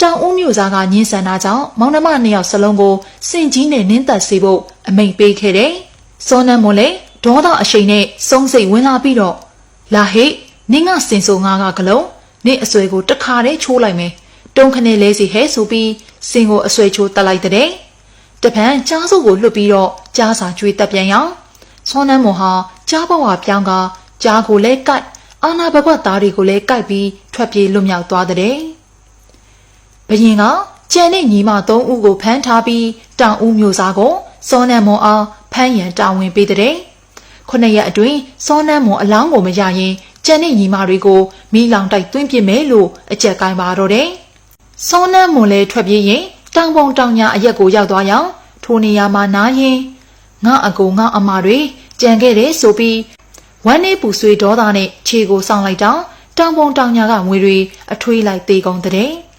တောင်ဦးမြို့သားကညှင်းဆန်တာကြောင့်မောင်နှမနှစ်ယောက်စလုံးကိုစင်ကြီးနဲ့နင်းသက်စေဖို့အမိန့်ပေးခဲ့တယ်။စောနန်းမွန်လည်းဒေါသအရှိန်နဲ့စုံစိတ်ဝင်လာပြီးတော့လာဟိနင်းကစင်ဆိုငါကကလုံးနင့်အဆွဲကိုတခါတည်းချိုးလိုက်မယ်။တုံးခနဲ့လဲစီဟဲဆိုပြီးစင်ကိုအဆွဲချိုးတက်လိုက်တဲ့။တပန်းကြားစုပ်ကိုလွတ်ပြီးတော့ကြားစာကျွေးတက်ပြန်ရောစောနန်းမွန်ဟာကြားဘဝပြောင်းကကြားကိုလဲကိုက်အာနာဘဘသားတွေကိုလည်းကိုက်ပြီးထွက်ပြေးလွတ်မြောက်သွားတဲ့။ဘရင်ကကျန်တဲ့ညီမ၃ဦးကိုဖမ်းထားပြီးတောင်ဦးမျိုးသားကိုစောနန်းမွန်အားဖမ်းရန်တာဝန်ပေးတဲ့။ခုနှစ်ရက်အတွင်းစောနန်းမွန်အလောင်းကိုမရရင်ကျန်တဲ့ညီမတွေကိုမိလောင်တိုက်သွင်းပစ်မယ်လို့အကြက်ကိုင်းပါတော့တယ်။စောနန်းမွန်လည်းထွက်ပြေးရင်တောင်ပုံတောင်ညာအရက်ကိုရောက်သွားရောထိုနေရာမှာနားရင်ငါအကိုငါအမတွေကြံခဲ့တယ်ဆိုပြီးဝမ်းနေပူဆွေးဒေါသနဲ့ခြေကိုစောင့်လိုက်တော့တောင်ပုံတောင်ညာကငွေတွေအထွေးလိုက်သေးကုန်တဲ့။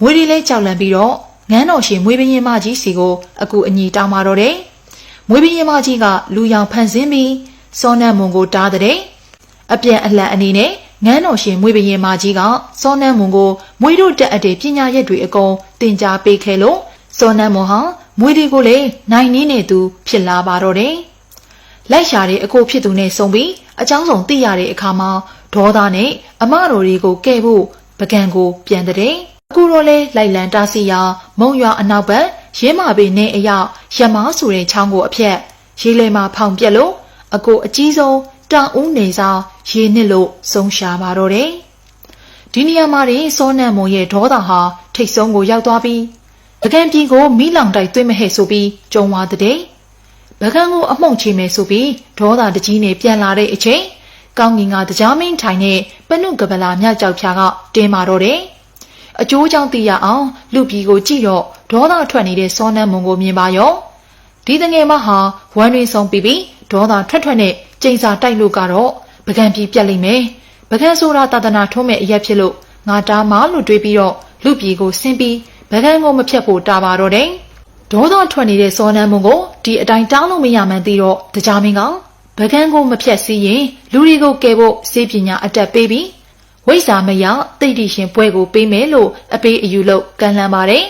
ငွေတွေလည်းကြောက်လန့်ပြီးတော့ငန်းတော်ရှင်မွေးဘရင်မကြီးစီကိုအကူအညီတောင်းပါတော့တယ်။မွေးဘရင်မကြီးကလူရောင်ဖန်ဆင်းပြီးစောနန်းမွန်ကိုတားတဲ့အပြန်အလှန်အနေနဲ့ငန်းတော်ရှင်မွေးဘရင်မကြီးကစောနန်းမွန်ကိုမွေးတို့တက်အပ်တဲ့ပညာရက်တွေအကုန်သင်ကြားပေးခဲ့လို့စောနန်းမွန်ဟာမွေးတွေကိုလည်းနိုင်နင်းနေသူဖြစ်လာပါတော့တယ်။လိုက်ရှာတဲ့အကိုဖြစ်သူနဲ့ဆုံပြီးအကြောင်းစုံသိရတဲ့အခါမှာဒေါသနဲ့အမတော်တွေကိုကဲ့ဖို့ပကံကိုပြန်တဲ့အခုတော့လဲလိုက်လံတားဆီးရာမုံရွာအနောက်ဘက်ရင်းမာပေနဲ့အရောက်ရမားဆိုတဲ့ချောင်းကိုအဖြတ်ရေးလေမှာဖောင်ပြက်လို့အကိုအကြီးဆုံးတောင်ဦးနေဆောင်ရေနစ်လို့ဆုံးရှာပါတော့တယ်။ဒီနေရာမှာစောနန်းမွန်ရဲ့ဒေါသဟာထိတ်ဆုံးကိုရောက်သွားပြီးပကံပြည်ကိုမိလောင်တိုက်သွင်းမဟဲ့ဆိုပြီးကြုံသွားတဲ့ပကံကိုအမှုန့်ချေမယ်ဆိုပြီးဒေါသတကြီးနဲ့ပြန်လာတဲ့အချိန်ကောင်းကင်ကတရားမင်းထိုင်နဲ့ပနုကပလာမြကြောက်ဖြာကတင်းမာတော့တယ်။အကျိုးကြောင့်သိရအောင်လူပြည်ကိုကြည့်တော့ဒေါသထွက်နေတဲ့စောနန်းမွန်ကိုမြင်ပါရော။ဒီတငယ်မဟာဝမ်းရင်းဆုံးပြီးဒေါသထွက်နဲ့ကျိန်စာတိုက်လို့ကတော့ပကံပြည်ပြက်လိမ့်မယ်။ပကံဆိုတာတာသနာထုံးမဲ့အရက်ဖြစ်လို့ငါတားမလို့တွေးပြီးတော့လူပြည်ကိုဆင်းပြီးပကံကိုမဖြတ်ဖို့တာပါတော့တယ်။ဒေါသထွက်နေတဲ့စောနန်းမွန်ကိုဒီအတိုင်းတောင်းလို့မရမှန်းသိတော့တရားမင်းကပကံကိုမဖြတ်စည်းရင်လူတွေကိုကယ်ဖို့စေပညာအတက်ပေးပြီးဝိဇ္ဇာမယတိတ်တိရှင်ပွဲကိုပေးမယ်လို့အပေးအယူလုပ်ကမ်းလှမ်းပါတယ်